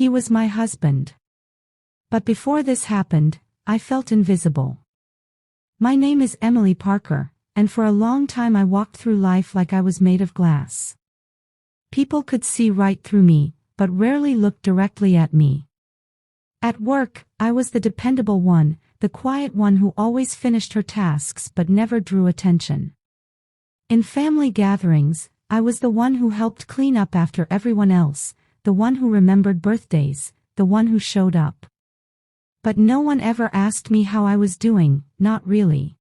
He was my husband. But before this happened, I felt invisible. My name is Emily Parker, and for a long time I walked through life like I was made of glass. People could see right through me, but rarely looked directly at me. At work, I was the dependable one, the quiet one who always finished her tasks but never drew attention. In family gatherings, I was the one who helped clean up after everyone else, the one who remembered birthdays, the one who showed up. But no one ever asked me how I was doing, not really.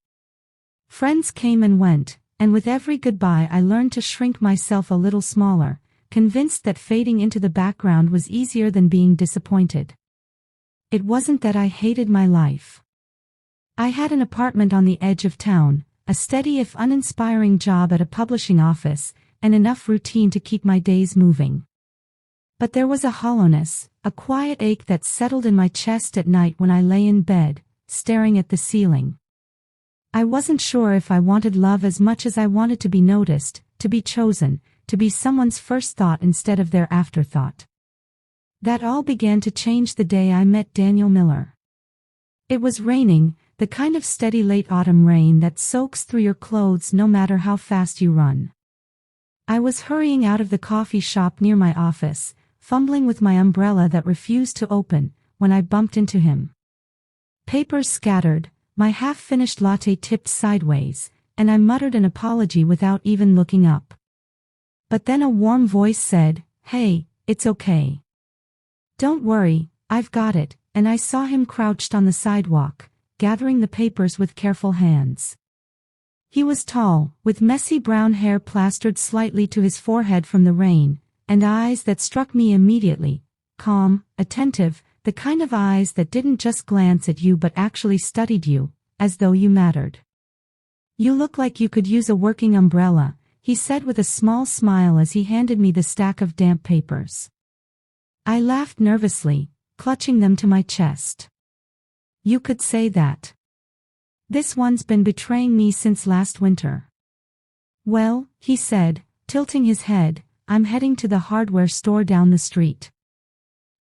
Friends came and went, and with every goodbye I learned to shrink myself a little smaller, convinced that fading into the background was easier than being disappointed. It wasn't that I hated my life. I had an apartment on the edge of town, a steady if uninspiring job at a publishing office, and enough routine to keep my days moving. But there was a hollowness, a quiet ache that settled in my chest at night when I lay in bed, staring at the ceiling. I wasn't sure if I wanted love as much as I wanted to be noticed, to be chosen, to be someone's first thought instead of their afterthought. That all began to change the day I met Daniel Miller. It was raining, the kind of steady late autumn rain that soaks through your clothes no matter how fast you run. I was hurrying out of the coffee shop near my office, fumbling with my umbrella that refused to open, when I bumped into him. Papers scattered, my half-finished latte tipped sideways, and I muttered an apology without even looking up. But then a warm voice said, "Hey, it's okay. Don't worry, I've got it," and I saw him crouched on the sidewalk, gathering the papers with careful hands. He was tall, with messy brown hair plastered slightly to his forehead from the rain, and eyes that struck me immediately, calm, attentive, the kind of eyes that didn't just glance at you but actually studied you, as though you mattered. "You look like you could use a working umbrella," he said with a small smile as he handed me the stack of damp papers. I laughed nervously, clutching them to my chest. "You could say that. This one's been betraying me since last winter." "Well," he said, tilting his head, "I'm heading to the hardware store down the street.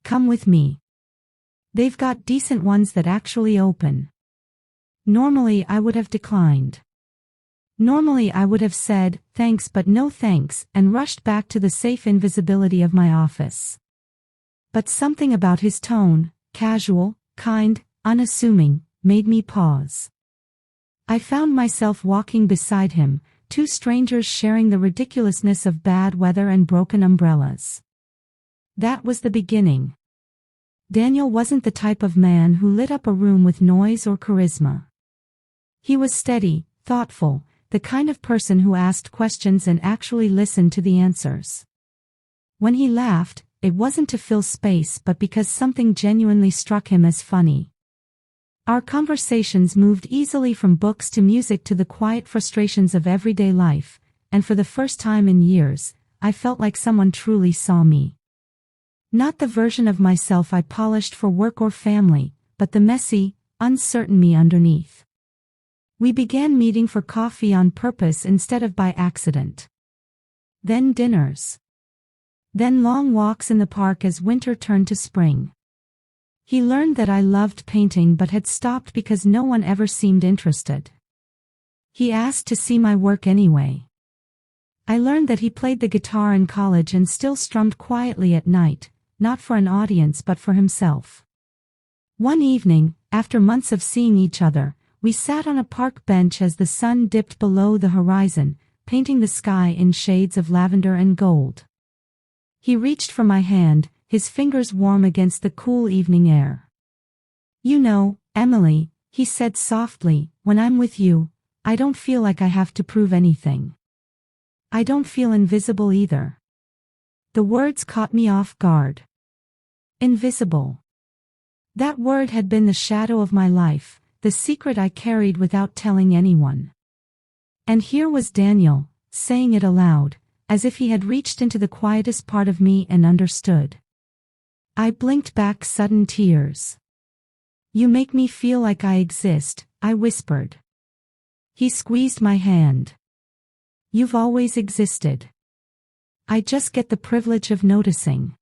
Come with me. They've got decent ones that actually open." Normally I would have declined. Normally I would have said, "Thanks but no thanks," and rushed back to the safe invisibility of my office. But something about his tone, casual, kind, unassuming, made me pause. I found myself walking beside him, two strangers sharing the ridiculousness of bad weather and broken umbrellas. That was the beginning. Daniel wasn't the type of man who lit up a room with noise or charisma. He was steady, thoughtful, the kind of person who asked questions and actually listened to the answers. When he laughed, it wasn't to fill space but because something genuinely struck him as funny. Our conversations moved easily from books to music to the quiet frustrations of everyday life, and for the first time in years, I felt like someone truly saw me. Not the version of myself I polished for work or family, but the messy, uncertain me underneath. We began meeting for coffee on purpose instead of by accident. Then dinners. Then long walks in the park as winter turned to spring. He learned that I loved painting but had stopped because no one ever seemed interested. He asked to see my work anyway. I learned that he played the guitar in college and still strummed quietly at night, not for an audience but for himself. One evening, after months of seeing each other, we sat on a park bench as the sun dipped below the horizon, painting the sky in shades of lavender and gold. He reached for my hand, his fingers warm against the cool evening air. "You know, Emily," he said softly, "when I'm with you, I don't feel like I have to prove anything. I don't feel invisible either." The words caught me off guard. Invisible. That word had been the shadow of my life, the secret I carried without telling anyone. And here was Daniel, saying it aloud, as if he had reached into the quietest part of me and understood. I blinked back sudden tears. "You make me feel like I exist," I whispered. He squeezed my hand. "You've always existed. I just get the privilege of noticing."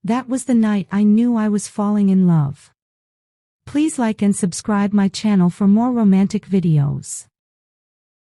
That was the night I knew I was falling in love. Please like and subscribe my channel for more romantic videos.